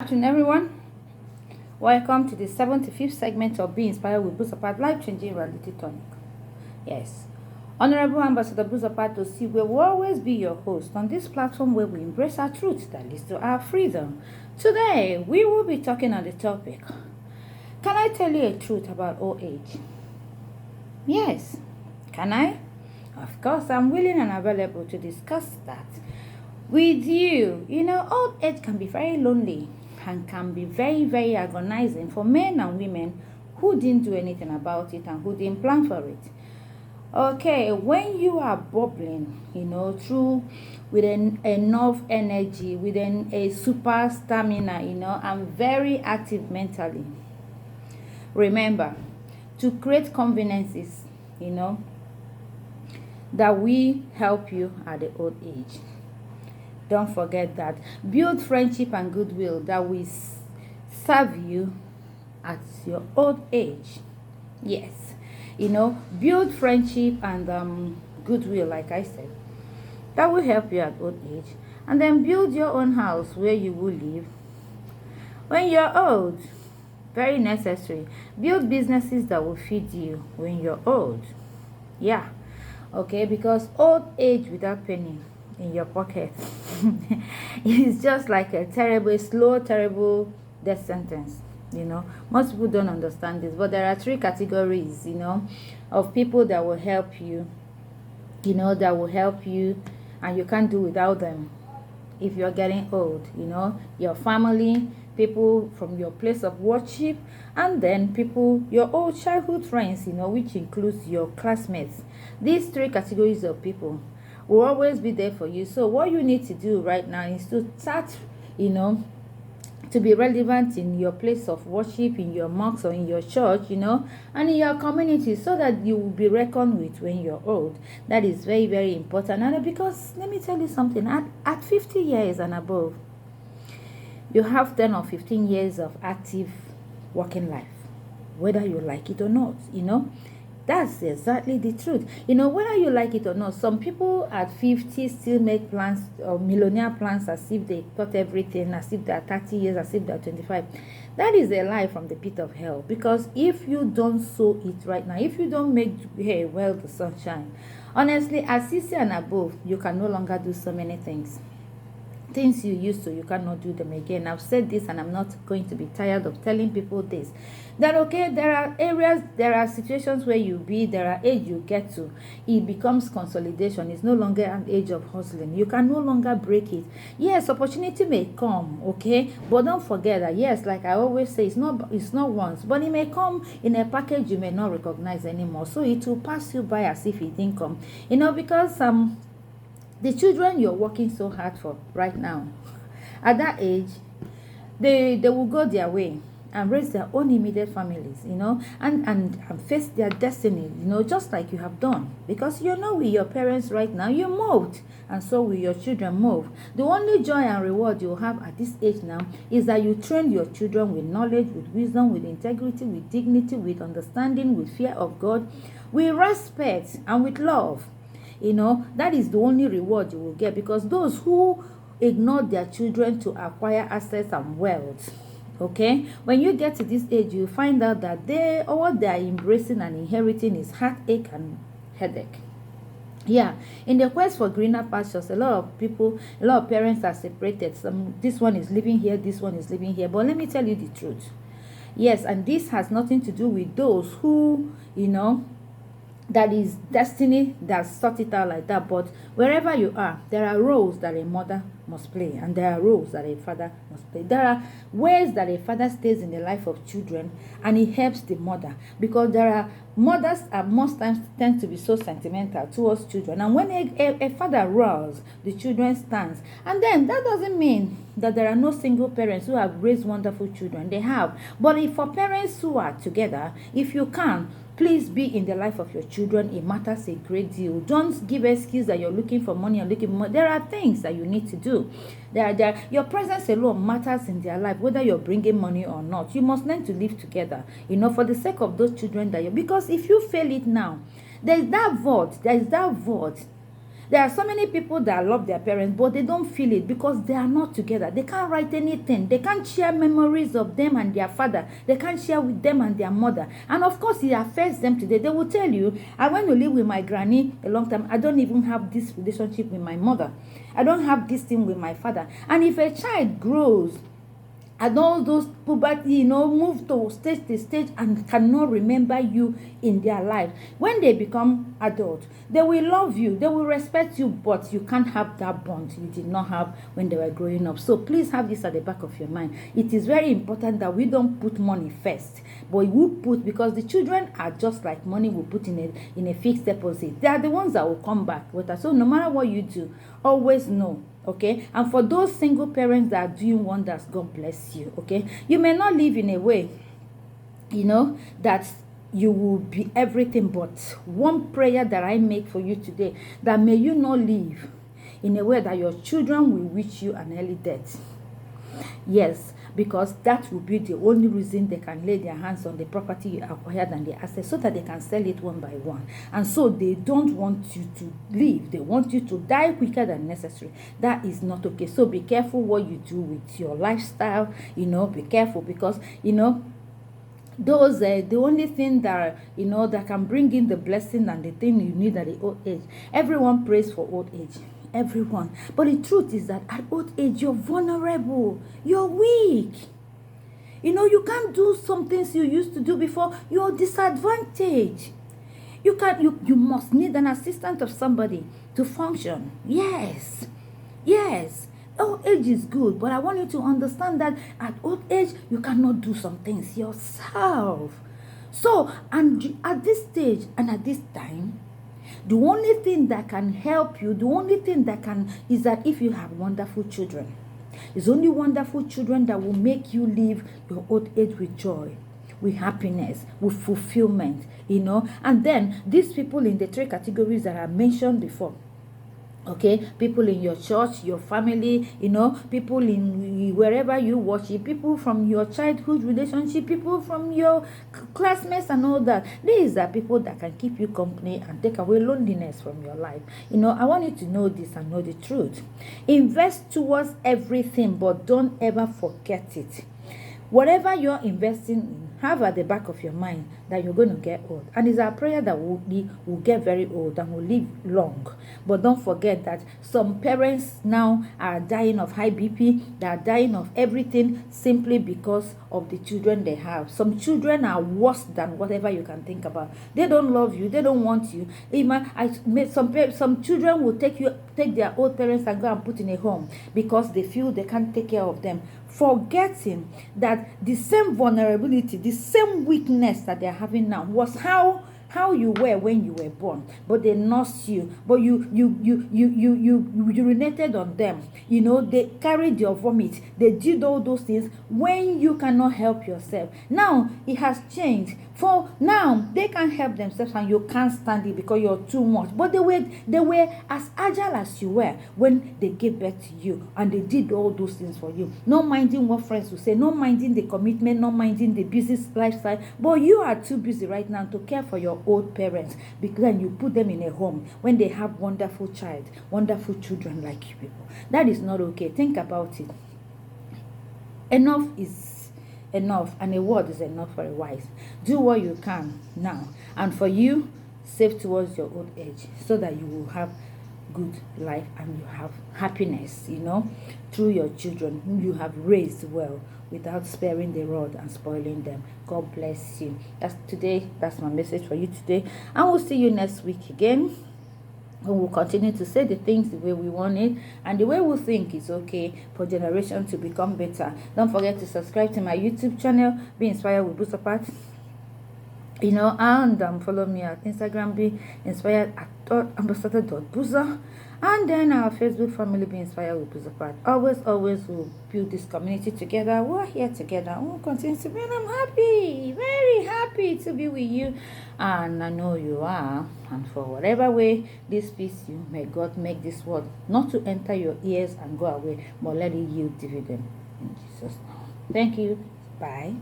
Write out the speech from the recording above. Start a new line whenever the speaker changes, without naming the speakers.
afternoon, everyone. Welcome to the 75th segment of Be Inspired with Buzopat, life-changing reality tonic. Yes, Honorable Ambassador Buzopat.Topic will always be your host on this platform where we embrace our truth that leads to our freedom. Today, we will be talking on the topic, can I tell you a truth about old age? Yes, can I? Of course, I'm willing and available to discuss that with you. Old age can be very lonely and can be very, very agonizing for men and women who didn't do anything about it and who didn't plan for it. Okay, when you are bubbling, through with enough energy, with a super stamina, and very active mentally. Remember, to create conveniences, that will help you at the old age. Don't forget that. Build friendship and goodwill that will serve you at your old age. Yes. Build friendship and goodwill, like I said. That will help you at old age. And then build your own house where you will live when you're old. Very necessary. Build businesses that will feed you when you're old. Yeah. Okay, because old age without penny in your pocket it's just like a slow, terrible death sentence. Most people don't understand this, but there are three categories, of people that will help you, and you can't do without them if you're getting old. Your family, people from your place of worship, and then people, your old childhood friends, which includes your classmates. These three categories of people will always be there for you. So what you need to do right now is to start, to be relevant in your place of worship, in your mosque or in your church, and in your community, so that you will be reckoned with when you're old. That is very, very important. And because let me tell you something, at 50 years and above, you have 10 or 15 years of active working life, whether you like it or not. That's exactly the truth. Whether you like it or not, some people at 50 still make plans or millionaire plans as if they got everything, as if they're 30 years, as if they're 25. That is a lie from the pit of hell. Because if you don't sow it right now, if you don't make hay while the sun shines, honestly, at 60 and above, you can no longer do so many things. Things you used to, you cannot do them again. I've said this and I'm not going to be tired of telling people this. That okay, there are areas, there are situations where there are age you get to, it becomes consolidation. It's no longer an age of hustling. You can no longer break it. Yes, opportunity may come, okay, but don't forget that, yes, like I always say, it's not once, but it may come in a package you may not recognize anymore. So it will pass you by as if it didn't come. Because the children you're working so hard for right now, at that age, they will go their way and raise their own immediate families, and face their destiny, just like you have done. Because with your parents right now, you moved, and so will your children move. The only joy and reward you have at this age now is that you train your children with knowledge, with wisdom, with integrity, with dignity, with understanding, with fear of God, with respect, and with love. That is the only reward you will get, because those who ignore their children to acquire assets and wealth, okay, when you get to this age, you find out that what they are embracing and inheriting is heartache and headache. Yeah, in the quest for greener pastures, a lot of parents are separated. This one is living here, this one is living here. But let me tell you the truth. Yes, and this has nothing to do with those who, that is destiny that sort it out like that. But wherever you are, there are roles that a mother must play, and there are roles that a father must play. There are ways that a father stays in the life of children and he helps the mother, because there are mothers at most times tend to be so sentimental towards children, and when a father roars, the children stands. And then that doesn't mean that there are no single parents who have raised wonderful children. They have. But if for parents who are together, if you can, please be in the life of your children. It matters a great deal. Don't give excuse that you're looking for money or looking for money. There are things that you need to do. Your presence alone matters in their life, whether you're bringing money or not. You must learn to live together, for the sake of those children because if you fail it now, there is that void There are so many people that love their parents, but they don't feel it because they are not together. They can't write anything. They can't share memories of them and their father. They can't share with them and their mother. And of course, it affects them today. They will tell you, I went to live with my granny a long time. I don't even have this relationship with my mother. I don't have this thing with my father. And if a child grows, and all those puberty, move to stage and cannot remember you in their life. When they become adult, they will love you, they will respect you, but you can't have that bond you did not have when they were growing up. So please have this at the back of your mind. It is very important that we don't put money first, but we put, because the children are just like money we put in a fixed deposit. They are the ones that will come back with us. So no matter what you do, always know. Okay, and for those single parents that are doing wonders, God bless you. Okay, you may not live in a way, that you will be everything, but one prayer that I make for you today, that may you not live in a way that your children will wish you an early death. Yes, because that will be the only reason they can lay their hands on the property you acquired and the assets, so that they can sell it one by one. And so they don't want you to live. They want you to die quicker than necessary. That is not okay. So be careful what you do with your lifestyle. Be careful, because those the only thing that that can bring in the blessing and the thing you need at the old age. Everyone prays for old age. Everyone. But the truth is that at old age, you're vulnerable. You're weak. You can't do some things you used to do before. You're disadvantaged. You must need an assistant of somebody to function. Yes. Old age is good, but I want you to understand that at old age, you cannot do some things yourself. So, and at this stage and at this time, the only thing that can help you, is that if you have wonderful children. It's only wonderful children that will make you live your old age with joy, with happiness, with fulfillment, And then these people in the 3 categories that I mentioned before. Okay, people in your church, your family, people in wherever you worship, people from your childhood relationship, people from your classmates and all that. These are people that can keep you company and take away loneliness from your life. I want you to know this and know the truth. Invest towards everything, but don't ever forget it. Whatever you're investing in, have at the back of your mind that you're going to get old. And it's our prayer that we'll get very old and will live long. But don't forget that some parents now are dying of high BP. They are dying of everything simply because of the children they have. Some children are worse than whatever you can think about. They don't love you. They don't want you. Some children will take their old parents and go and put in a home because they feel they can't take care of them, forgetting that the same vulnerability, the same weakness that they're having now was how you were when you were born. But they nursed you, but you urinated on them. They carried your vomit. They did all those things when you cannot help yourself. Now it has changed. For now they can't help themselves and you can't stand it because you're too much. But they were as agile as you were when they gave birth to you and they did all those things for you. Not minding what friends will say, not minding the commitment, not minding the busy lifestyle. But you are too busy right now to care for your old parents, because then you put them in a home when they have wonderful children like you people. That is not okay. Think about it. Enough is enough, and a word is enough for a wise. Do what you can now, and for you, save towards your old age, so that you will have good life and you have happiness, through your children whom you have raised well, without sparing the rod and spoiling them. God bless you. That's my message for you today, and we'll see you next week again. We will continue to say the things the way we want it and the way we think is okay for generation to become better. Don't forget to subscribe to my YouTube channel, Be Inspired with Buzopat. And follow me at Instagram, Be Inspired at ambassador.buzo. And then our Facebook family, Be Inspired with Buzopat. Always we'll build this community together. We're here together. We'll continue to be, and I'm happy, very happy to be with you. And I know you are. And for whatever way this feeds you, may God make this word not to enter your ears and go away, but let it yield dividend. In Jesus' name. Thank you. Bye.